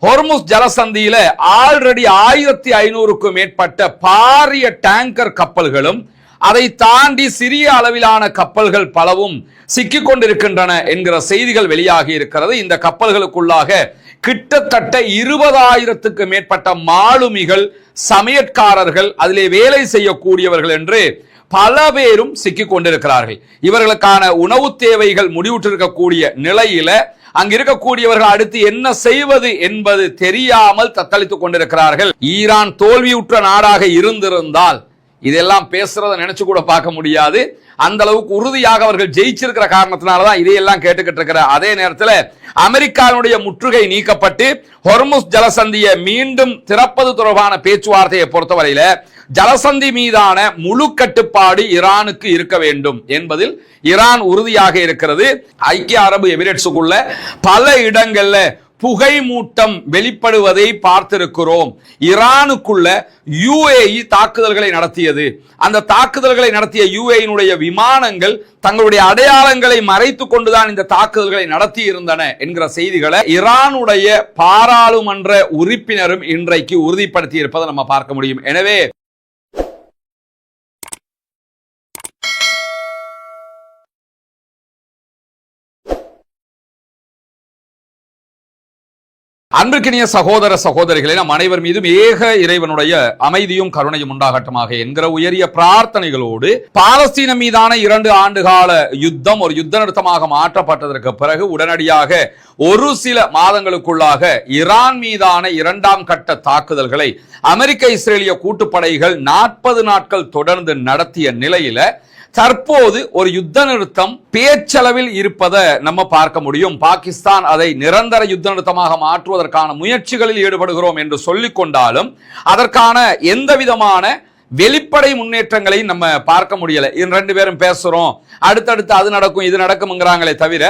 Hormuz ஜலசந்தியில already 1500க்கும் மேற்பட்ட பாரிய tanker கப்பல்களும் அதை தாண்டி சிறிய அளவிலான கப்பல்கள் பலவும் சிக்கிக் கொண்டிருக்கின்றன என்கிற செய்திகள் வெளியாகி இருக்கிறது. இந்த கப்பல்களுக்குள்ளாக கிட்டத்தட்ட 20,000க்கு மேற்பட்ட மாலுமிகள், சமையற்காரர்கள், அதிலே வேலை செய்யக்கூடியவர்கள் என்று பல பேரும் சிக்கிக் கொண்டிருக்கிறார்கள். இவர்களுக்கான உணவு தேவைகள் முடிவுற்றிருக்கக்கூடிய நிலையில அங்க இருக்கக்கூடியவர்கள் அடுத்து என்ன செய்வது என்பது தெரியாமல் தத்தளித்துக் கொண்டிருக்கிறார்கள். ஈரான் தோல்வியுற்ற நாடாக இருந்திருந்தால் இதெல்லாம் பேசுறத நினைச்சு கூட பார்க்க முடியாது. அந்த அளவுக்கு உறுதியாக அவர்கள் ஜெயிச்சிருக்கிற காரணத்தினாலதான் இதையெல்லாம் கேட்டுக்கிட்டு இருக்கிற அதே நேரத்தில் அமெரிக்காவுடைய முற்றுகை நீக்கப்பட்டு ஹொர்முஸ் ஜலசந்தியை மீண்டும் திறப்பது தொடர்பான பேச்சுவார்த்தையை பொறுத்தவரையில ஜலசந்தி மீதான முழு கட்டுப்பாடு ஈரானுக்கு இருக்க வேண்டும் என்பதில் ஈரான் உறுதியாக இருக்கிறது. ஐக்கிய அரபு எமிரேட்ஸுக்குள்ள பல இடங்கள்ல புகை மூட்டம் வெளிப்படுவதை பார்த்திருக்கிறோம். ஈரானுக்குள்ள UAE தாக்குதல்களை நடத்தியது. அந்த தாக்குதல்களை நடத்திய UAE விமானங்கள் தங்களுடைய அடையாளங்களை மறைத்துக் கொண்டுதான் இந்த தாக்குதல்களை நடத்தி இருந்தன என்கிற செய்திகளை ஈரானுடைய பாராளுமன்ற உறுப்பினரும் இன்றைக்கு உறுதிப்படுத்தி இருப்பதை நம்ம பார்க்க முடியும். எனவே அன்பிற்கினிய சகோதர சகோதரிகளே, நம் அனைவர் மீதும் ஏக இறைவனுடைய அமைதியும் கருணையும் உண்டாகட்டுமாக என்கிற உயரிய பிரார்த்தனைகளோடு பாலஸ்தீனம் மீதான 2 ஆண்டுகால யுத்தம் ஒரு யுத்த நிறுத்தமாக மாற்றப்பட்டதற்கு பிறகு உடனடியாக ஒரு சில மாதங்களுக்குள்ளாக ஈரான் மீதான 2ஆம் கட்ட தாக்குதல்களை அமெரிக்க இஸ்ரேலிய கூட்டுப்படைகள் 40 நாட்கள் தொடர்ந்து நடத்திய நிலையில தற்போது ஒரு யுத்த நிறுத்தம் பேச்சளவில் இருப்பதை நம்ம பார்க்க முடியும். பாகிஸ்தான் அதை நிரந்தர யுத்த நிறுத்தமாக மாற்றுவதற்கான முயற்சிகளில் ஈடுபடுகிறோம் என்று சொல்லிக் கொண்டாலும் அதற்கான எந்த விதமான வெளிப்படை முன்னேற்றங்களை நம்ம பார்க்க முடியல. 2 பேரும் பேசுறோம், அடுத்தடுத்து அது நடக்கும் இது நடக்கும்ங்கிறாங்களே தவிர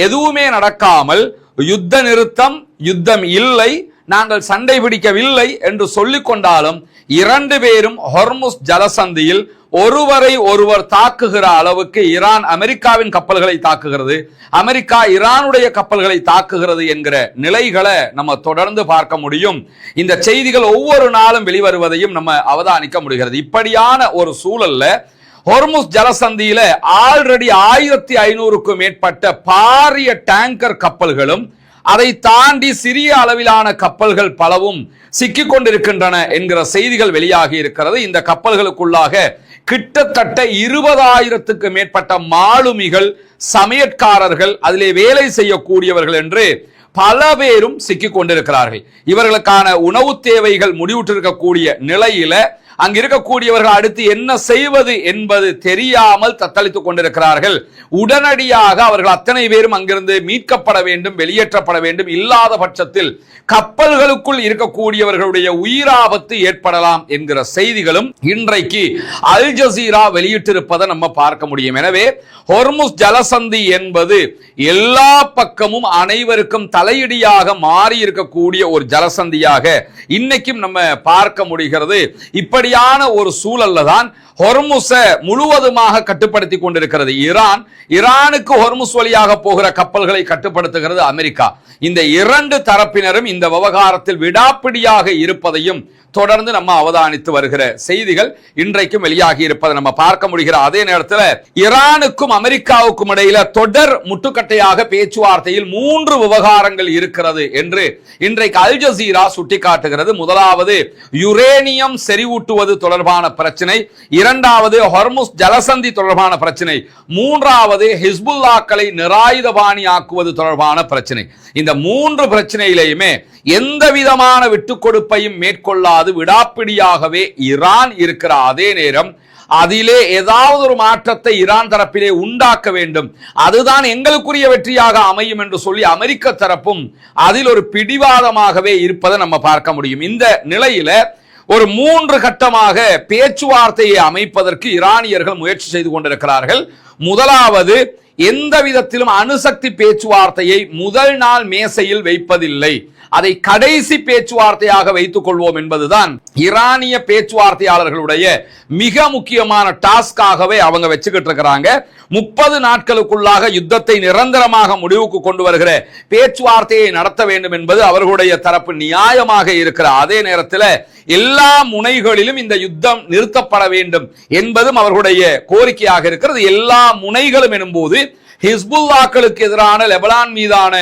எதுவுமே நடக்காமல் யுத்த நிறுத்தம், யுத்தம் இல்லை, நாங்கள் சண்டை பிடிக்கவில்லை என்று சொல்லிக் கொண்டாலும் 2 பேரும் ஹொர்முஸ் ஜலசந்தியில் ஒருவரை ஒருவர் தாக்குகிற அளவுக்கு ஈரான் அமெரிக்காவின் கப்பல்களை தாக்குகிறது, அமெரிக்கா ஈரானுடைய கப்பல்களை தாக்குகிறது என்கிற நிலைகளை நம்ம தொடர்ந்து பார்க்க முடியும். இந்த செய்திகள் ஒவ்வொரு நாளும் வெளிவருவதையும் நம்ம அவதானிக்க முடிகிறது. இப்படியான ஒரு சூழல்ல ஹொர்முஸ் ஜலசந்தியில ஆல்ரெடி 1500க்கும் மேற்பட்ட பாரிய டேங்கர் கப்பல்களும் அதை தாண்டி சிறிய அளவிலான கப்பல்கள் பலவும் சிக்கிக் கொண்டிருக்கின்றன என்கிற செய்திகள் வெளியாகி இருக்கிறது. இந்த கப்பல்களுக்குள்ளாக கிட்டத்தட்ட 20,000க்கு மேற்பட்ட மாலுமிகள், சமையற்காரர்கள், அதிலே வேலை செய்யக்கூடியவர்கள் என்று பல பேரும் சிக்கிக் கொண்டிருக்கிறார்கள். இவர்களுக்கான உணவு தேவைகள் முடிவுற்றிருக்கக்கூடிய நிலையில அங்க இருக்கக்கூடியவர்கள் அடுத்து என்ன செய்வது என்பது தெரியாமல் தத்தளித்துக் கொண்டிருக்கிறார்கள். உடனடியாக அவர்கள் அத்தனை பேரும் அங்கிருந்து மீட்கப்பட வேண்டும், வெளியேற்றப்பட வேண்டும். இல்லாத பட்சத்தில் கப்பல்களுக்குள் இருக்கக்கூடியவர்களுடைய உயிராபத்து ஏற்படலாம் என்கிற செய்திகளும் இன்றைக்கு அல் ஜசீரா வெளியிட்டிருப்பதை நம்ம பார்க்க முடியும். எனவே ஹொர்முஸ் ஜலசந்தி என்பது எல்லா பக்கமும் அனைவருக்கும் தலையிடியாக மாறி இருக்கக்கூடிய ஒரு ஜலசந்தியாக இன்னைக்கும் நம்ம பார்க்க முடிகிறது. இப்படியான ஒரு சூழல்ல தான் ஹொர்முஸ முழுவதுமாக கட்டுப்படுத்தி கொண்டிருக்கிறது ஈரானுக்கு ஹொர்முஸ் வழியாக போகிற கப்பல்களை கட்டுப்படுத்துகிறது அமெரிக்கா. இந்த 2 தரப்பினரும் இந்த விவகாரத்தில் விடாப்பிடியாக இருப்பதையும் தொடர்ந்து நம்ம அவதானித்து வருகிற செய்திகள் இன்றைக்கும் வெளியாகி இருப்பதை நம்ம பார்க்க முடிகிற அதே நேரத்தில் ஈரானுக்கும் அமெரிக்காவுக்கும் இடையில தொடர் முட்டுக்கட்டையாக பேச்சுவார்த்தையில் 3 விவகாரங்கள் இருக்கிறது என்று இன்றைக்கு அல் ஜசீரா சுட்டிக்காட்டுகிறது. முதலாவது யுரேனியம் செறிவூட்டுவது தொடர்பான பிரச்சனை, 2வது ஹொர்முஸ் ஜலசந்தி தொடர்பான பிரச்சனை, 3வது ஹிஸ்புல்லாக்களை நிராயுதபாணி ஆக்குவது தொடர்பான பிரச்சனை. இந்த 3 பிரச்சனையிலேயுமே எந்த விதமான விட்டுக் கொடுப்பையும் மேற்கொள்ளாது விடாப்பிடியாகவே ஈரான் இருக்கிற அதே நேரம் அதிலே ஏதாவது ஒரு மாற்றத்தை ஈரான் தரப்பிலே உண்டாக்க வேண்டும், அதுதான் எங்களுக்குரிய வெற்றியாக அமையும் என்று சொல்லி அமெரிக்க தரப்பும் அதில் ஒரு பிடிவாதமாகவே இருப்பதை நம்ம பார்க்க முடியும். இந்த நிலையில ஒரு 3 கட்டமாக பேச்சுவார்த்தையை அமைப்பதற்கு ஈரானியர்கள் முயற்சி செய்து கொண்டிருக்கிறார்கள். முதலாவது, எந்த விதத்திலும் அணுசக்தி பேச்சுவார்த்தையை முதல் நாள் மேசையில் வைப்பதில்லை, அதை கடைசி பேச்சுவார்த்தையாக வைத்துக் கொள்வோம் என்பதுதான் ஈரானிய பேச்சுவார்த்தையாளர்களுடைய மிக முக்கியமான டாஸ்காகவே அவங்க வச்சுக்கிட்டு இருக்கிறாங்க. 30 நாட்களுக்குள்ளாக யுத்தத்தை நிரந்தரமாக முடிவுக்கு கொண்டு வருகிற பேச்சுவார்த்தையை நடத்த வேண்டும் என்பது அவர்களுடைய தரப்பு நியாயமாக இருக்கிற அதே நேரத்தில் எல்லா முனைகளிலும் இந்த யுத்தம் நிறுத்தப்பட வேண்டும் என்பதும் அவர்களுடைய கோரிக்கையாக இருக்கிறது. எல்லா முனைகளும் எனும்போது ஹிஸ்புல்லாக்களுக்கு எதிரான லெபனான் மீதான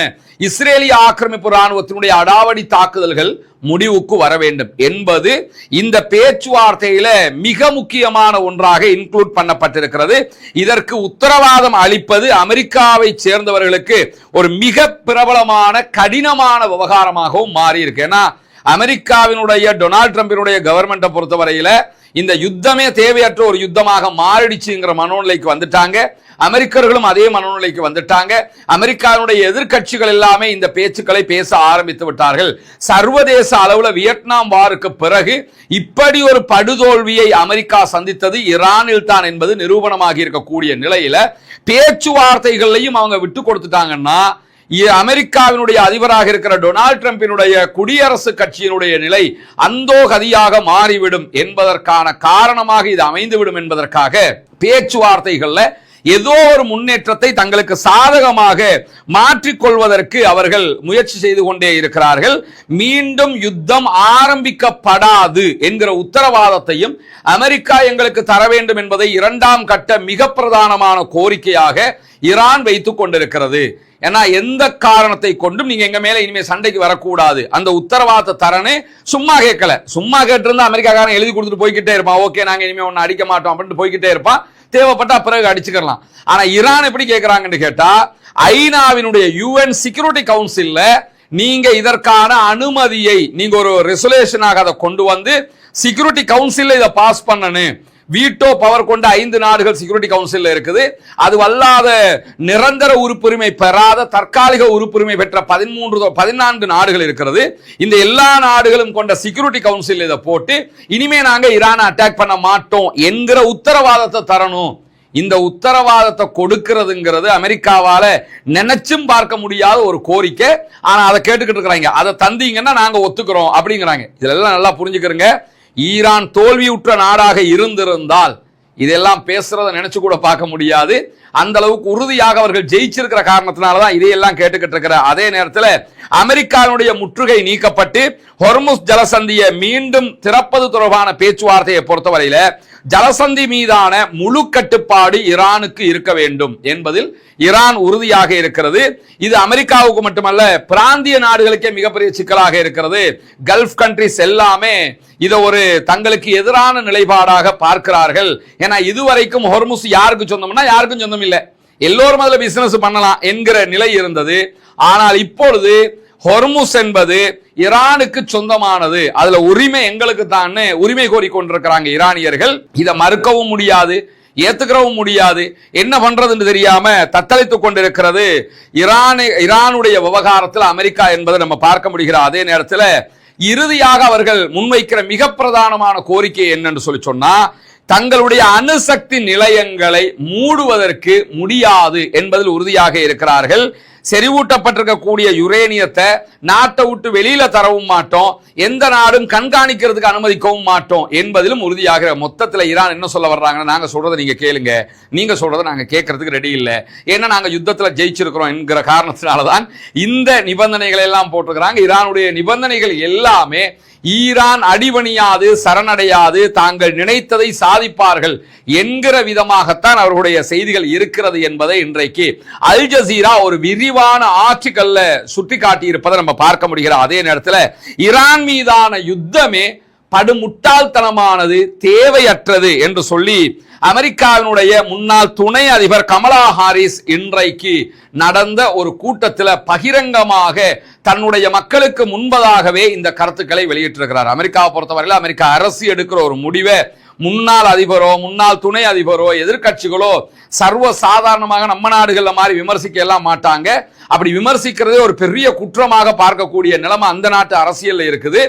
இஸ்ரேலிய ஆக்கிரமிப்பு ராணுவத்தினுடைய அடாவடி தாக்குதல்கள் முடிவுக்கு வர வேண்டும் என்பது இந்த பேச்சுவார்த்தையில மிக முக்கியமான ஒன்றாக இன்க்ளூட் பண்ணப்பட்டிருக்கிறது. இதற்கு உத்தரவாதம் அளிப்பது அமெரிக்காவை சேர்ந்தவர்களுக்கு ஒரு மிக பிரபலமான கடினமான விவகாரமாகவும் மாறி இருக்கு. ஏன்னா அமெரிக்காவினுடைய டொனால்ட் ட்ரம்பினுடைய கவர்மெண்ட்டை பொறுத்தவரையில இந்த யுத்தமே தேவையற்ற ஒரு யுத்தமாக மாறிடுச்சுங்கிற மனோநிலைக்கு வந்துட்டாங்க. அமெரிக்கர்களும் அதே மனோநிலைக்கு வந்துட்டாங்க. அமெரிக்காவுடைய எதிர்க்கட்சிகள் எல்லாமே இந்த பேச்சுக்களை பேச ஆரம்பித்து விட்டார்கள். சர்வதேச அளவில் வியட்நாம் வாருக்கு பிறகு இப்படி ஒரு படுதோல்வியை அமெரிக்கா சந்தித்தது ஈரானில் தான் என்பது நிரூபணமாகி இருக்கக்கூடிய நிலையில பேச்சுவார்த்தைகளையும் அவங்க விட்டு கொடுத்துட்டாங்கன்னா அமெரிக்காவினுடைய அதிபராக இருக்கிற டொனால்ட் ட்ரம்பினுடைய குடியரசு கட்சியினுடைய நிலை அந்தோ கதியாக மாறிவிடும் என்பதற்கான காரணமாக இது அமைந்துவிடும் என்பதற்காக பேச்சுவார்த்தைகள்ல ஏதோ ஒரு முன்னேற்றத்தை தங்களுக்கு சாதகமாக மாற்றிக்கொள்வதற்கு அவர்கள் முயற்சி செய்து கொண்டே இருக்கிறார்கள். மீண்டும் யுத்தம் ஆரம்பிக்கப்படாது என்கிற உத்தரவாதத்தையும் அமெரிக்கா எங்களுக்கு தர வேண்டும் என்பதை இரண்டாம் கட்ட மிக பிரதானமான கோரிக்கையாக ஈரான் வைத்துக் கொண்டிருக்கிறது. ஏன்னா எந்த காரணத்தை கொண்டும் நீங்க எங்க மேல இனிமே சண்டைக்கு வரக்கூடாது அந்த உத்தரவாதத்தை தரனே சும்மா கேட்கல. சும்மா கேட்டிருந்தா அமெரிக்காக்காரன் எழுதி கொடுத்துட்டு போய்கிட்டே இருப்பான். ஓகே நாங்க இனிமே ஒன்னு அடிக்க மாட்டோம் அப்படின்ட்டு போய்கிட்டே இருப்பான். தேவைப்பட்டா பிறகு அடிச்சுக்கலாம். ஆனா ஈரான் எப்படி கேட்கிறாங்கன்னு கேட்டா ஐநாவினுடைய UN செக்யூரிட்டி கவுன்சில்ல நீங்க இதற்கான அனுமதியை நீங்க ஒரு ரெசல்யூஷனாக அதை கொண்டு வந்து செக்யூரிட்டி கவுன்சில்ல இதை பாஸ் பண்ணணும். வீட்டோ பவர் கொண்ட 5 நாடுகள் செக்யூரிட்டி கவுன்சில் இருக்குது. அது அல்லாத நிரந்தர உறுப்புரிமை பெறாத தற்காலிக உறுப்புரிமை பெற்ற 14 நாடுகள் இருக்கிறது. இந்த எல்லா நாடுகளும் கொண்ட செக்யூரிட்டி கவுன்சில் இதை போட்டு இனிமே நாங்க ஈரானை அட்டாக் பண்ண மாட்டோம் என்கிற உத்தரவாதத்தை தரணும். இந்த உத்தரவாதத்தை கொடுக்கிறதுங்கிறது அமெரிக்காவால நினைச்சும் பார்க்க முடியாத ஒரு கோரிக்கை. ஆனா அதை கேட்டுக்கிட்டு இருக்கிறாங்க. அதை தந்தீங்கன்னா நாங்க ஒத்துக்கிறோம் அப்படிங்கிறாங்க. இதெல்லாம் நல்லா புரிஞ்சுக்கிறோங்க. ஈரான் தோல்வியுற்ற நாடாக இருந்திருந்தால் இதெல்லாம் பேசுறத நினைச்சு கூட பார்க்க முடியாது. அந்த அளவுக்கு உறுதியாக அவர்கள் ஜெயிச்சிருக்கிற காரணத்தினாலதான் இதையெல்லாம் கேட்டுக்கிட்டு இருக்கிற அதே நேரத்தில் அமெரிக்காவுடைய முற்றுகை நீக்கப்பட்டு ஹொர்முஸ் ஜலசந்தியை மீண்டும் திறப்பது தொடர்பான பேச்சுவார்த்தையை பொறுத்தவரையில ஜலசந்தி மீதான முழு கட்டுப்பாடு ஈரானுக்கு இருக்க வேண்டும் என்பதில் ஈரான் உறுதியாக இருக்கிறது. இது அமெரிக்காவுக்கு மட்டுமல்ல பிராந்திய நாடுகளுக்கே மிகப்பெரிய சிக்கலாக இருக்கிறது. கல்ஃப் கண்ட்ரிஸ் எல்லாமே இதை ஒரு தங்களுக்கு எதிரான நிலைப்பாடாக பார்க்கிறார்கள். ஏன்னா இதுவரைக்கும் ஹொர்முஸ் யாருக்கு சொந்தம்னா யாருக்கும் சொந்தம் இல்லை, எல்லோரும் அதுல பிசினஸ் பண்ணலாம் என்கிற நிலை இருந்தது. ஆனால் இப்பொழுது ஹொர்முஸ் என்பது ஈரானுக்கு சொந்தமானது, அதுல உரிமை எங்களுக்கு தான் உரிமை கோரிக்கொண்டிருக்கிறாங்க ஈரானியர்கள். இதை மறுக்கவும் முடியாது, ஏத்துக்கவும் முடியாது. என்ன பண்றதுன்னு தெரியாம தத்தளித்துக் கொண்டிருக்கிறது ஈரானுடைய விவகாரத்தில் அமெரிக்கா என்பதை நம்ம பார்க்க முடிகிற அதே நேரத்தில் இறுதியாக அவர்கள் முன்வைக்கிற மிக பிரதானமான கோரிக்கை என்னன்னு சொல்லி சொன்னா தங்களுடைய அணுசக்தி நிலையங்களை மூடுவதற்கு முடியாது என்பதில் உறுதியாக இருக்கிறார்கள். செறிவூட்டப்பட்டிருக்கக்கூடிய யுரேனியத்தை நாட்டை விட்டு வெளியில தரவும் மாட்டோம், எந்த நாடும் கண்காணிக்கிறதுக்கு அனுமதிக்கவும் மாட்டோம் என்பதிலும் உறுதியாக. மொத்தத்தில் ஈரான் என்ன சொல்ல வர்றாங்கன்னா நாங்க சொல்றதை நீங்க கேளுங்க, நீங்க சொல்றதை நாங்க கேட்கறதுக்கு ரெடி இல்லை, ஏன்னா நாங்க யுத்தத்தில் ஜெயிச்சிருக்கிறோம் என்கிற காரணத்தினாலதான் இந்த நிபந்தனைகளை எல்லாம் போட்டிருக்கிறாங்க. ஈரானுடைய நிபந்தனைகள் எல்லாமே ஈரான் அடிபணியாது சரணடையாது தாங்கள் நினைத்ததை சாதிப்பார்கள் என்கிற விதமாகத்தான் அவர்களுடைய செய்திகள் இருக்கிறது என்பதை இன்றைக்கு அல் ஜசீரா ஒரு விரிவான ஆர்டிக்கல்ல சுட்டி காட்டி இருப்பதை நம்ம பார்க்க முடிகிற அதே நேரத்தில் ஈரான் மீதான யுத்தமே படுமுட்டாள்தனமானது, தேவையற்றது என்று சொல்லி அமெரிக்காவினுடைய முன்னாள் துணை அதிபர் கமலா ஹாரிஸ் இன்றைக்கு நடந்த ஒரு கூட்டத்தில் பகிரங்கமாக தன்னுடைய மக்களுக்கு முன்பதாகவே இந்த கருத்துக்களை வெளியிட்டிருக்கிறார். அமெரிக்காவை பொறுத்தவரையில் அமெரிக்கா அரசு எடுக்கிற ஒரு முடிவை முன்னாள் அதிபரோ முன்னாள் துணை அதிபரோ எதிர்கட்சிகளோ சர்வ சாதாரணமாக நம்ம நாடுகள்ல மாதிரி விமர்சிக்க எல்லாம் மாட்டாங்க. அப்படி விமர்சிக்கிறதே ஒரு பெரிய குற்றமாக பார்க்கக்கூடிய நிலைமை அந்த நாட்டு அரசியல் இருக்குது.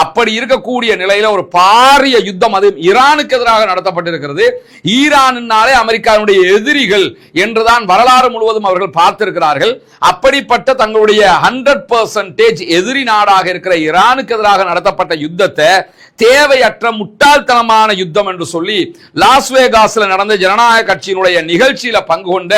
அப்படி இருக்கக்கூடிய நிலையில ஒரு பாரிய யுத்தம் அது ஈரானுக்கு எதிராக நடத்தப்பட்டிருக்கிறது. ஈரானாலே அமெரிக்காவுடைய எதிரிகள் என்றுதான் வரலாறு முழுவதும் அவர்கள் பார்த்திருக்கிறார்கள். அப்படிப்பட்ட தங்களுடைய 100% எதிரி நாடாக இருக்கிற ஈரானுக்கு எதிராக நடத்தப்பட்ட யுத்தத்தை தேவையற்ற முட்டாள்தனமான யுத்தம் என்று சொல்லி லாஸ் வேகாஸ்ல நடந்த ஜனநாயக கட்சியினுடைய நிகழ்ச்சியில பங்கு கொண்ட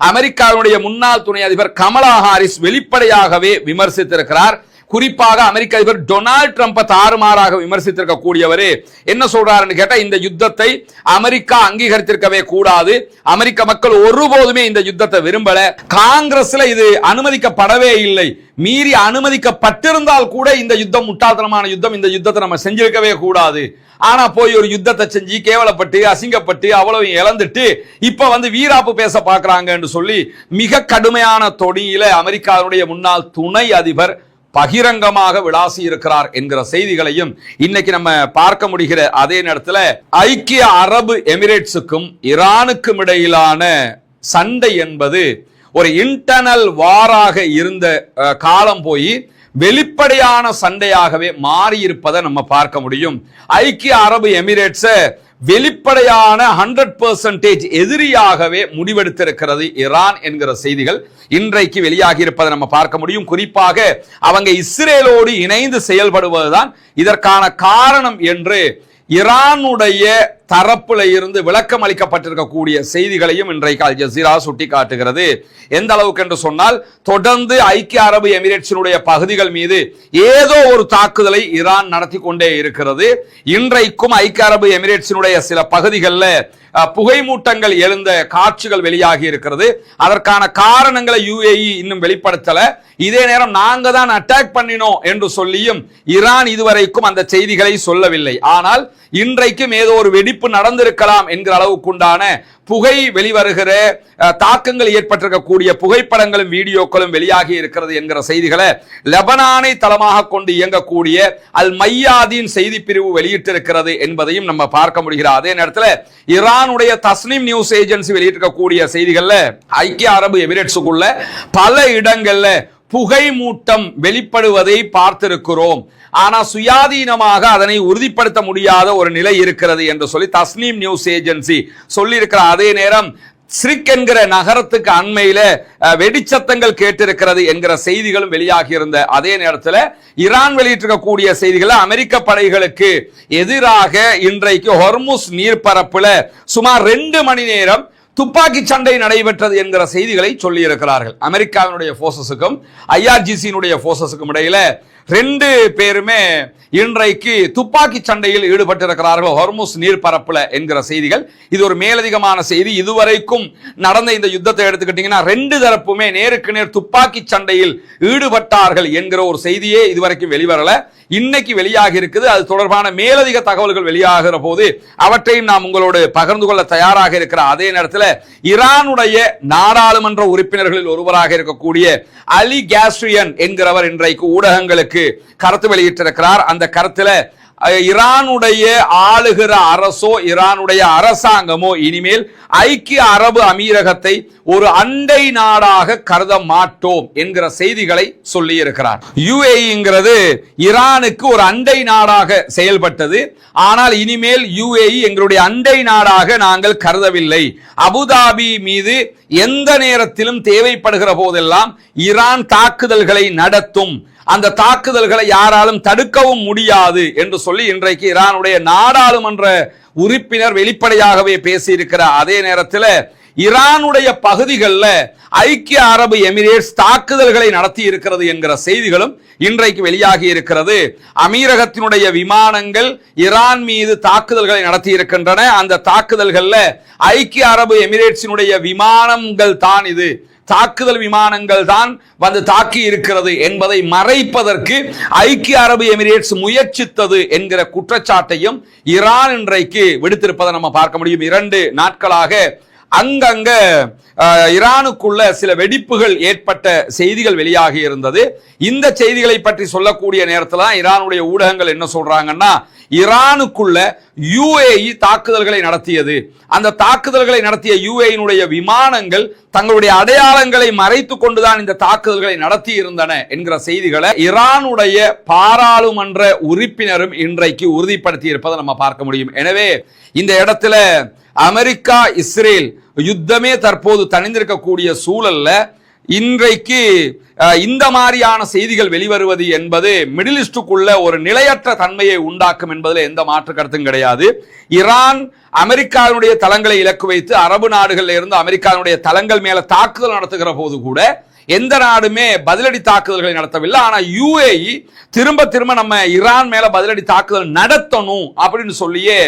அமெரிக்காவுடைய முன்னாள் துணை அதிபர் கமலா ஹாரிஸ் வெளிப்படையாகவே விமர்சித்திருக்கிறார். குறிப்பாக அமெரிக்க அதிபர் டொனால்ட் ட்ரம்பை தாறுமாறாக விமர்சித்திருக்கக்கூடியவர் என்ன சொல்றாருன்னு கேட்டா, இந்த யுத்தத்தை அமெரிக்கா அங்கீகரித்திருக்கவே கூடாது, அமெரிக்க மக்கள் ஒருபோதுமே இந்த யுத்தத்தை விரும்பல, காங்கிரஸ்ல இது அனுமதிக்கப்படவே இல்லை, மீறி அனுமதிக்கப்பட்டிருந்தால் கூட இந்த யுத்தம் முட்டாள்தனமான யுத்தம், இந்த யுத்தத்தை நம்ம செஞ்சிருக்கவே கூடாது, ஆனா போய் ஒரு யுத்தத்தை செஞ்சு கேவலப்பட்டு அசிங்கப்பட்டு அவ்வளவு இழந்துட்டு இப்ப வந்து வீராப்பு பேச பாக்குறாங்கன்னு சொல்லி மிக கடுமையான தொனியில அமெரிக்காவுடைய முன்னாள் துணை அதிபர் பகிரங்கமாக விளாசி இருக்கிறார் என்கிற செய்திகளையும் இன்னைக்கு நம்ம பார்க்க முடிகிற அதே நேரத்தில் ஐக்கிய அரபு எமிரேட்ஸுக்கும் ஈரானுக்கும் இடையிலான சண்டை என்பது ஒரு இன்டர்னல் வாராக இருந்த காலம் போய் வெளிப்படையான சண்டையாகவே மாறி இருப்பதை நம்ம பார்க்க முடியும். ஐக்கிய அரபு எமிரேட்ஸை வெளிப்படையான 100% எதிரியாகவே முடிவெடுத்திருக்கிறது ஈரான் என்கிற செய்திகள் இன்றைக்கு வெளியாகி இருப்பதை நம்ம பார்க்க முடியும். குறிப்பாக அவங்க இஸ்ரேலோடு இணைந்து செயல்படுவதுதான் இதற்கான காரணம் என்று ஈரானுடைய தரப்புல இருந்து விளக்கம் அளிக்கப்பட்டிருக்கக்கூடிய செய்திகளையும் இன்றைக்கு அல் ஜசீரா சுட்டி காட்டுகிறது. எந்த அளவுக்கு என்று சொன்னால், தொடர்ந்து ஐக்கிய அரபு எமிரேட்ஸினுடைய பகுதிகள் மீது ஏதோ ஒரு தாக்குதலை ஈரான் நடத்தி கொண்டே இருக்கிறது. இன்றைக்கும் ஐக்கிய அரபு எமிரேட்ஸினுடைய சில பகுதிகளில் புகைமூட்டங்கள் எழுந்த காட்சிகள் வெளியாகி இருக்கிறது. அதற்கான காரணங்களை UAE இன்னும் வெளிப்படுத்தல. இதே நேரம் நாங்க தான் அட்டாக் பண்ணினோம் என்று சொல்லியும் ஈரான் இதுவரைக்கும் அந்த செய்திகளை சொல்லவில்லை. ஆனால் இன்றைக்கும் ஏதோ ஒரு வெடிப்பு நடந்திருக்கலாம் என்கிற அளவுக்குண்டான புகை வெளிவருகிற தாக்கங்கள் ஏற்பட்டிருக்கக்கூடிய புகைப்படங்களும் வீடியோக்களும் வெளியாகி இருக்கிறது என்கிற செய்திகளை லெபனானை தளமாக கொண்டு இயங்கக்கூடிய அல் மையாதீன் செய்தி பிரிவு வெளியிட்டிருக்கிறது என்பதையும் நம்ம பார்க்க முடிகிறது. அதே நேரத்தில் ஈரானுடைய தஸ்னீம் நியூஸ் ஏஜென்சி வெளியிட்டிருக்கக்கூடிய செய்திகள்ல ஐக்கிய அரபு எமிரேட்ஸுக்குள்ள பல இடங்கள்ல புகை மூட்டம் வெளிப்படுவதை பார்த்திருக்கிறோம், ஆனா சுயாதீனமாக அதனை உறுதிப்படுத்த முடியாத ஒரு நிலை இருக்கிறது என்று சொல்லி தஸ்னீம் நியூஸ் ஏஜென்சி சொல்லி இருக்கிற அதே நேரம் ஸ்ரிக் என்கிற நகரத்துக்கு அண்மையில வெடிச்சத்தங்கள் கேட்டிருக்கிறது என்கிற செய்திகளும் வெளியாகி இருந்த அதே நேரத்தில் ஈரான் வெளியிட்டிருக்கக்கூடிய செய்திகள் அமெரிக்க படைகளுக்கு எதிராக இன்றைக்கு ஹொர்முஸ் நீர்ப்பரப்புல சுமார் 2 மணி நேரம் துப்பாக்கி சண்டை நடைபெற்றது என்கிற செய்திகளை சொல்லி இருக்கிறார்கள். அமெரிக்காவினுடைய போர்சஸுக்கும் IRGC போர்சஸுக்கும் இடையில 2 பேருமே இன்றைக்கு துப்பாக்கி சண்டையில் ஈடுபட்டிருக்கிறார்கள் ஹொர்முஸ் நீர்ப்பரப்புல என்கிற செய்திகள். இது ஒரு மேலதிகமான செய்தி. இதுவரைக்கும் நடந்த இந்த யுத்தத்தை எடுத்துக்கிட்டீங்கன்னா 2 தரப்புமே நேருக்கு நேர் துப்பாக்கி சண்டையில் ஈடுபட்டார்கள் என்கிற ஒரு செய்தியே இதுவரைக்கும் வெளிவரல. இன்னைக்கு வெளியாகி இருக்குது. அது தொடர்பான மேலதிக தகவல்கள் வெளியாகிற போது அவற்றையும் நாம் உங்களோடு பகிர்ந்து கொள்ள தயாராக இருக்கிற அதே நேரத்தில் ஈரானுடைய நாடாளுமன்ற உறுப்பினர்களில் ஒருவராக இருக்கக்கூடிய அலி காஸ்ரியான் என்கிறவர் இன்றைக்கு ஊடகங்களுக்கு கருத்து வெளியிட்டிருக்கிறார். அந்த கருத்துல ஈரானுடைய ஆளுகிற அரசோ ஈரானுடைய அரசாங்கமோ இனிமேல் ஐக்கிய அரபு அமீரகத்தை ஒரு அண்டை நாடாக கருத மாட்டோம் என்கிற செய்திகளை சொல்லி இருக்கிறார். UAEங்கிறது ஈரானுக்கு ஒரு அண்டை நாடாக செயல்பட்டது, ஆனால் இனிமேல் UAE எங்களுடைய அண்டை நாடாக நாங்கள் கருதவில்லை. அபுதாபி மீது எந்த நேரத்திலும் தேவைப்படுகிற போதெல்லாம் ஈரான் தாக்குதல்களை நடத்தும், அந்த தாக்குதல்களை யாராலும் தடுக்கவும் முடியாது என்று சொல்லி இன்றைக்கு ஈரானுடைய நாடாளுமன்ற உறுப்பினர் வெளிப்படையாகவே பேசியிருக்கிற அதே நேரத்தில் ஈரானுடைய பகுதிகளில் ஐக்கிய அரபு எமிரேட்ஸ் தாக்குதல்களை நடத்தி இருக்கிறது என்கிற செய்திகளும் இன்றைக்கு வெளியாகி இருக்கிறது. அமீரகத்தினுடைய விமானங்கள் ஈரான் மீது தாக்குதல்களை நடத்தி இருக்கின்றன. அந்த தாக்குதல்கள்ல ஐக்கிய அரபு எமிரேட்ஸினுடைய விமானங்கள் தான், இது தாக்குதல் விமானங்கள் தான் வந்து தாக்கி இருக்கிறது என்பதை மறைப்பதற்கு ஐக்கிய அரபு எமிரேட்ஸ் முயற்சித்தது என்கிற குற்றச்சாட்டையும் ஈரான் இன்றைக்கு விடுத்திருப்பதை நம்ம பார்க்க முடியும். 2 நாட்களாக அங்கங்க ஈரானுக்குள்ள சில வெடிப்புகள் ஏற்பட்ட செய்திகள் வெளியாகி இருந்தது. இந்த செய்திகளை பற்றி சொல்லக்கூடிய நேரத்தில் ஈரானுடைய ஊடகங்கள் என்ன சொல்றாங்கன்னா, ஈரானுக்குள்ள UAE தாக்குதல்களை நடத்தியது. அந்த தாக்குதல்களை நடத்திய UAE விமானங்கள் தங்களுடைய அடையாளங்களை மறைத்து கொண்டுதான் இந்த தாக்குதல்களை நடத்தி இருந்தன என்கிற செய்திகளை ஈரானுடைய பாராளுமன்ற உறுப்பினரும் இன்றைக்கு உறுதிப்படுத்தி இருப்பதை நம்ம பார்க்க முடியும். எனவே இந்த இடத்துல அமெரிக்கா இஸ்ரேல் யுத்தமே தற்போது தணிந்திருக்கக்கூடிய சூழல்ல இன்றைக்கு இந்த மாதிரியான செய்திகள் வெளிவருவது என்பது மிடில் ஈஸ்டுக்குள்ள ஒரு நிலையற்ற தன்மையை உண்டாக்கும் என்பதில் எந்த மாற்று கருத்தும் கிடையாது. ஈரான் அமெரிக்காவுடைய தளங்களை இலக்கு வைத்து அரபு நாடுகளில் இருந்து அமெரிக்காவுடைய தளங்கள் மேல தாக்குதல் நடத்துகிற போது கூட எந்த நாடுமே பதிலடி தாக்குதல்களை நடத்தவில்லை. ஆனா UAE திரும்ப திரும்ப நம்ம ஈரான் மேல பதிலடி தாக்குதல் நடத்தணும் அப்படின்னு சொல்லியே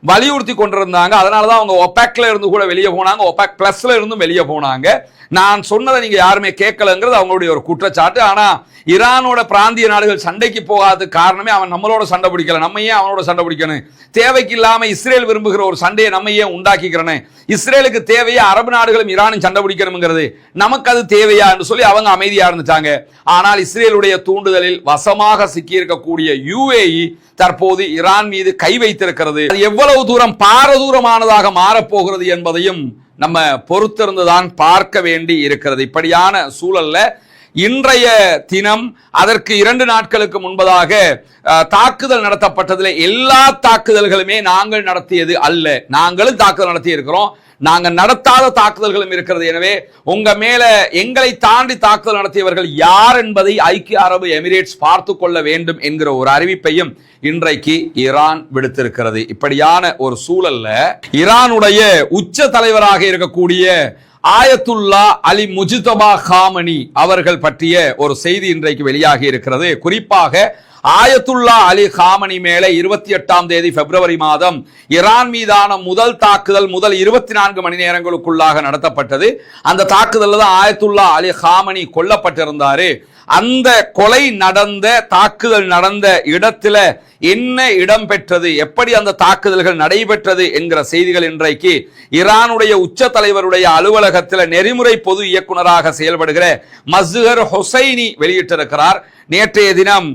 வலியுறுத்தி கொண்டிருந்தாங்க. அதனாலதான் அவங்க ஒபேக்ல இருந்து கூட வெளியே போனாங்க, ஒபேக் பிளஸ்ல இருந்தும் வெளியே போனாங்க. நான் சொன்னதை நீங்க யாருமே கேட்கலங்கிறது அவங்களுடைய ஒரு குற்றச்சாட்டு. ஆனா ஈரானோட பிராந்திய நாடுகள் சண்டைக்கு போகாத காரணமே அவன் நம்மளோட சண்டை பிடிக்கல, நம்ம ஏன் அவனோட சண்டை பிடிக்கணும்? தேவைக்கு இல்லாம இஸ்ரேல் விரும்புகிற ஒரு சண்டையை நம்ம ஏன் உண்டாக்கிக்கிறனே? இஸ்ரேலுக்கு தேவையா அரபு நாடுகளும் ஈரானும் சண்டை பிடிக்கணுங்கிறது, நமக்கு அது தேவையா என்று சொல்லி அவங்க அமைதியா இருந்துட்டாங்க. ஆனால் இஸ்ரேலுடைய தூண்டுதலில் வசமாக சிக்கி இருக்கக்கூடிய UAE தற்போது ஈரான் மீது கை வைத்திருக்கிறது. எவ்வளவு தூரம் பாரதூரமானதாக மாறப்போகிறது என்பதையும் நம்ம பொறுத்திருந்துதான் பார்க்க வேண்டி இருக்கிறது. இப்படியான சூழல்ல இன்றைய தினம் அதற்கு 2 நாட்களுக்கு முன்பதாக தாக்குதல் நடத்தப்பட்டதில் எல்லா தாக்குதல்களுமே நாங்கள் நடத்தியது அல்ல. நாங்களும் தாக்குதல் நடத்தி இருக்கிறோம், நாங்கள் நடத்தாத தாக்குதல்களும் இருக்கிறது. எனவே உங்க மேல எங்களை தாண்டி தாக்குதல் நடத்தியவர்கள் யார் என்பதை ஐக்கிய அரபு எமிரேட்ஸ் பார்த்து கொள்ள வேண்டும் என்கிற ஒரு அறிவிப்பையும் இன்றைக்கு ஈரான் விடுத்திருக்கிறது. இப்படியான ஒரு சூழல்ல ஈரானுடைய உச்ச தலைவராக இருக்கக்கூடிய ஆயத்துல்லா அலி முஜ்தபா காமனி அவர்கள் பற்றிய ஒரு செய்தி இன்றைக்கு வெளியாகி இருக்கிறது. குறிப்பாக ஆயத்துல்லா அலி காமனி மேலே 28ஆம் தேதி பிப்ரவரி மாதம் ஈரான் மீதான முதல் தாக்குதல் முதல் 24 மணி நேரங்களுக்குள்ளாக நடத்தப்பட்டது. அந்த தாக்குதல் தான் ஆயத்துல்லா அலி காமனி கொல்லப்பட்டிருந்தாரு. அந்த கொலை நடந்த தாக்குதல் நடந்த இடத்துல என்ன இடம் பெற்றது, எப்படி அந்த தாக்குதல்கள் நடைபெற்றது என்கிற செய்திகள் இன்றைக்கு ஈரானுடைய உச்ச தலைவருடைய அலுவலகத்தில் நெறிமுறை பொது இயக்குநராக செயல்படுகிற மஸ்ஹர் ஹுசைனி வெளியிட்டிருக்கிறார். நேற்றைய தினம்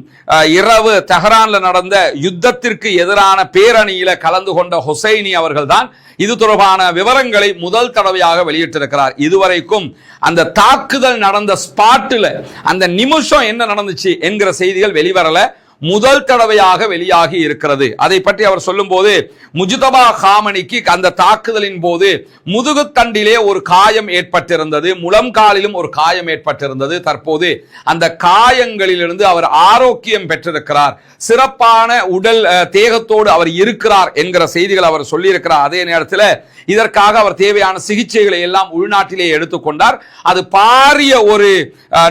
இரவு தெஹரான்ல நடந்த யுத்தத்திற்கு எதிரான பேரணியில கலந்து கொண்ட ஹுசைனி அவர்கள் தான் இது தொடர்பான விவரங்களை முதல் தடவையாக வெளியிட்டிருக்கிறார். இதுவரைக்கும் அந்த தாக்குதல் நடந்த ஸ்பாட்டில் அந்த நிமிஷம் என்ன நடந்துச்சு என்கிற செய்திகள் வெளிவரல, முதல் தடவையாக வெளியாகி இருக்கிறது. அதை பற்றி அவர் சொல்லும் போது, முஜ்தபா காமனிக்கு அந்த தாக்குதலின் போது முதுகுத்தண்டிலே ஒரு காயம் ஏற்பட்டிருந்தது, முழங்காலிலும் ஒரு காயம் ஏற்பட்டிருந்தது. தற்போது அந்த காயங்களிலிருந்து அவர் ஆரோக்கியம் பெற்றிருக்கிறார், சிறப்பான உடல் தேகத்தோடு அவர் இருக்கிறார் என்கிற செய்திகள் அவர் சொல்லியிருக்கிறார். அதே நேரத்தில் இதற்காக அவர் தேவையான சிகிச்சைகளை எல்லாம் உள்நாட்டிலே எடுத்துக்கொண்டார். அது பாரிய ஒரு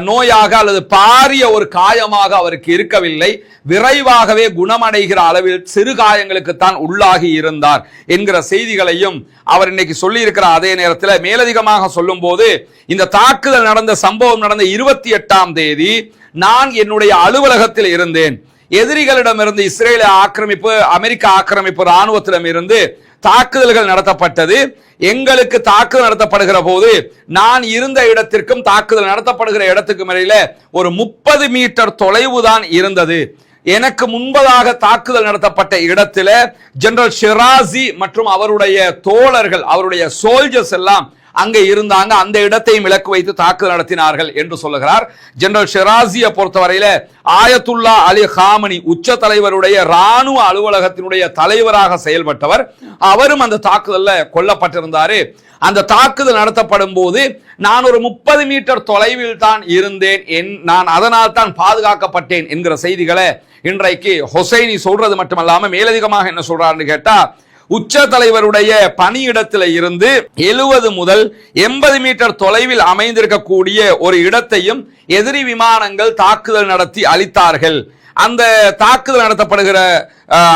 நோயாக அல்லது பாரிய ஒரு காயமாக அவருக்கு இருக்கவில்லை, விரைவாகவே குணமடைகிற அளவில் சிறு காயங்களுக்கு தான் உள்ளாகி இருந்தார் என்கிற செய்திகளையும் அவர் இன்னைக்கு சொல்லி இருக்கிறார். அதே நேரத்தில் மேலதிகமாக சொல்லும் போது, இந்த தாக்குதல் நடந்த சம்பவம் நடந்த 28ஆம் தேதி நான் என்னுடைய அலுவலகத்தில் இருந்தேன். எதிரிகளிடமிருந்து இஸ்ரேல் ஆக்கிரமிப்பு, அமெரிக்க ஆக்கிரமிப்பு ராணுவத்திடம் இருந்து தாக்குதல்கள் நடத்தப்பட்டது. எங்களுக்கு தாக்குதல் நடத்தப்படுகிற போது நான் இருந்த இடத்திற்கும் தாக்குதல் நடத்தப்படுகிற இடத்துக்கும் இடையில ஒரு 30 மீட்டர் தொலைவு தான் இருந்தது. எனக்கு முன்பதாக தாக்குதல் நடத்தப்பட்ட இடத்துல ஜெனரல் ஷிராசி மற்றும் அவருடைய தோழர்கள், அவருடைய சோல்ஜர்ஸ் எல்லாம் அங்கே இருந்தாங்க. அந்த இடத்தையும் இலக்கு வைத்து தாக்குதல் நடத்தினார்கள் என்று சொல்லுகிறார். ஜெனரல் ஷிராசியை பொறுத்தவரையில ஆயத்துல்லா அலி காமனி உச்ச தலைவருடைய ராணுவ அலுவலகத்தினுடைய தலைவராக செயல்பட்டவர், அவரும் அந்த தாக்குதலில் கொல்லப்பட்டிருந்தாரு. அந்த தாக்குதல் நடத்தப்படும் போது நான் ஒரு 30 மீட்டர் தொலைவில் தான் இருந்தேன், நான் அதனால் தான் பாதுகாக்கப்பட்டேன் என்கிற செய்திகளை இன்றைக்கு ஹுசைனி சொல்றது மட்டுமல்லாம மேலதிகமாக என்ன சொல்றாருன்னு கேட்டா, உச்ச தலைவருடைய பணியிடத்தில் இருந்து 70 முதல் 80 மீட்டர் தொலைவில் அமைந்திருக்கக்கூடிய ஒரு இடத்தையும் எதிரி விமானங்கள் தாக்குதல் நடத்தி அழித்தார்கள். அந்த தாக்குதல் நடத்தப்படுகிற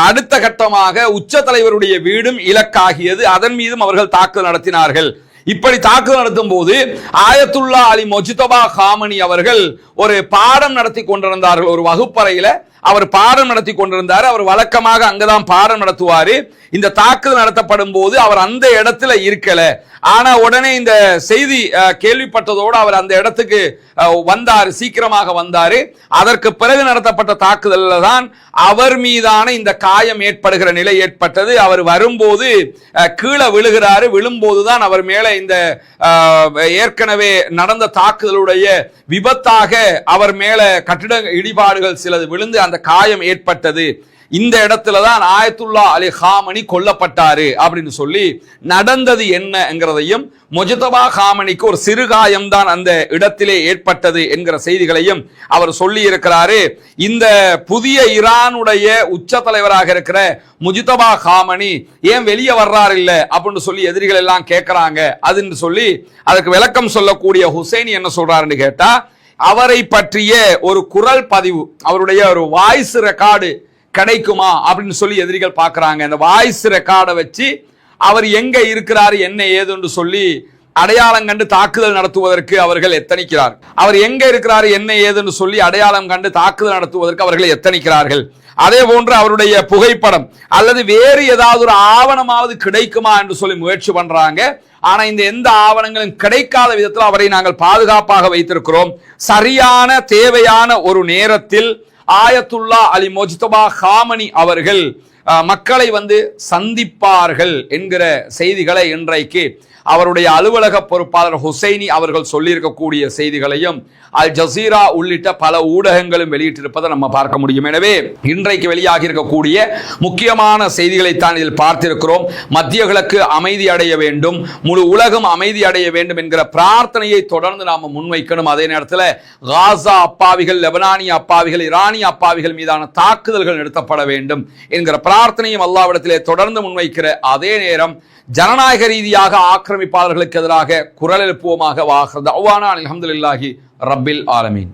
அடுத்த கட்டமாக உச்ச தலைவருடைய வீடும் இலக்காகியது, அதன் மீதும் அவர்கள் தாக்குதல் நடத்தினார்கள். இப்படி தாக்குதல் நடத்தும் போது ஆயத்துல்லா அலி முஜ்தபா காமனி அவர்கள் ஒரு பாடம் நடத்தி கொண்டிருந்தார்கள் ஒரு வகுப்பறையில. அவர் பாடம் நடத்தி கொண்டிருந்தார். அவர் வழக்கமாக அங்கதான் பாடம் நடத்துவாரு. இந்த தாக்குதல் நடத்தப்படும் போது அவர் அந்த இடத்துல இருக்கல. ஆனா உடனே இந்த செய்தி கேள்விப்பட்டதோடு அவர் அந்த இடத்துக்கு வந்தார், சீக்கிரமாக வந்தாரு. அதற்கு பிறகு நடத்தப்பட்ட தாக்குதல்ல தான் அவர் மீதான இந்த காயம் ஏற்படுகிற நிலை ஏற்பட்டது. அவர் வரும்போது கீழே விழுகிறாரு. விழும்போதுதான் அவர் மேல இந்த ஏற்கனவே நடந்த தாக்குதலுடைய விபத்தாக அவர் மேல கட்டிட இடிபாடுகள் சிலது விழுந்து அந்த காயம் ஏற்பட்டது. இந்த இடத்துல தான் ஆயத்துல்லா அலி காமனி கொல்லப்பட்டாரு அப்படின்னு சொல்லி நடந்தது என்னங்கிறதையும், முஜ்தபா காமனிக்கு ஒரு சிறுகாயம் தான் அந்த இடத்திலே ஏற்பட்டது என்கிற செய்திகளையும் அவர் சொல்லி இருக்கிறாரு. இந்த புதிய ஈரானுடைய உச்ச தலைவராக இருக்கிற முஜ்தபா காமனி ஏன் வெளியே வர்றாரு இல்ல அப்படின்னு சொல்லி எதிரிகள் எல்லாம் கேட்கிறாங்க. அதுன்னு சொல்லி அதுக்கு விளக்கம் சொல்லக்கூடிய ஹுசைனி என்ன சொல்றாருன்னு கேட்டா, அவரை பற்றிய ஒரு குரல் பதிவு, அவருடைய ஒரு வாய்ஸ் ரெக்கார்டு கிடைக்குமா அப்படின்னு சொல்லி எதிரிகள் பார்க்கறாங்க. அந்த வாய்ஸ் ரெக்கார்டை வச்சு அவர் எங்க இருக்கிறார் என்ன ஏதுன்னு சொல்லி அடையாளம் கண்டு தாக்குதல் நடத்துவதற்கு அவர்கள் எத்தனிக்கிறார். அவர் எங்க இருக்கிறார் என்ன ஏதுன்னு சொல்லி அடையாளம் கண்டு தாக்குதல் நடத்துவதற்கு அவர்கள் எத்தனிக்கிறார்கள். அதே போன்று அவருடைய புகைப்படம் அல்லது வேறு ஏதாவது ஒரு ஆவணமாவது கிடைக்குமா என்று சொல்லி முயற்சி பண்றாங்க. ஆனா இந்த எந்த ஆவணங்களும் கிடைக்காத விதத்தில் அவரை நாங்கள் பாதுகாப்பாக வைத்திருக்கிறோம். சரியான தேவையான ஒரு நேரத்தில் ஆயத்துல்லா அலி முஜ்தபா காமனி அவர்கள் மக்களை சந்திப்பார்கள் என்கிற செய்திகளை இன்றைக்கு அவருடைய அலுவலக பொறுப்பாளர் ஹுசைனி அவர்கள் சொல்லியிருக்கக்கூடிய செய்திகளையும் அல் ஜசீரா உள்ளிட்ட பல ஊடகங்களும் வெளியிட்டிருப்பதை நம்ம பார்க்க முடியும். எனவே இன்றைக்கு வெளியாகி இருக்கக்கூடிய முக்கியமான செய்திகளை தான் இதில் பார்த்திருக்கிறோம். மத்திய கிழக்கு அமைதி அடைய வேண்டும், முழு உலகம் அமைதி அடைய வேண்டும் என்கிற பிரார்த்தனையை தொடர்ந்து நாம முன்வைக்கணும். அதே நேரத்தில் காசா அப்பாவிகள், லெபனானிய அப்பாவிகள், ஈரானிய அப்பாவிகள் மீதான தாக்குதல்கள் நிறுத்தப்பட வேண்டும் என்கிற பிரார்த்தனையும் அல்லாஹ்விடத்திலே தொடர்ந்து முன்வைக்கிற அதே நேரம் ஜனநாயக ரீதியாக ஆக்கிரமிப்பாளர்களுக்கு எதிராக குரல் எழுப்புவோமாக. வாஹ் தஅவானா அல்ஹம்துலில்லாஹி ரப்பில் ஆலமீன்.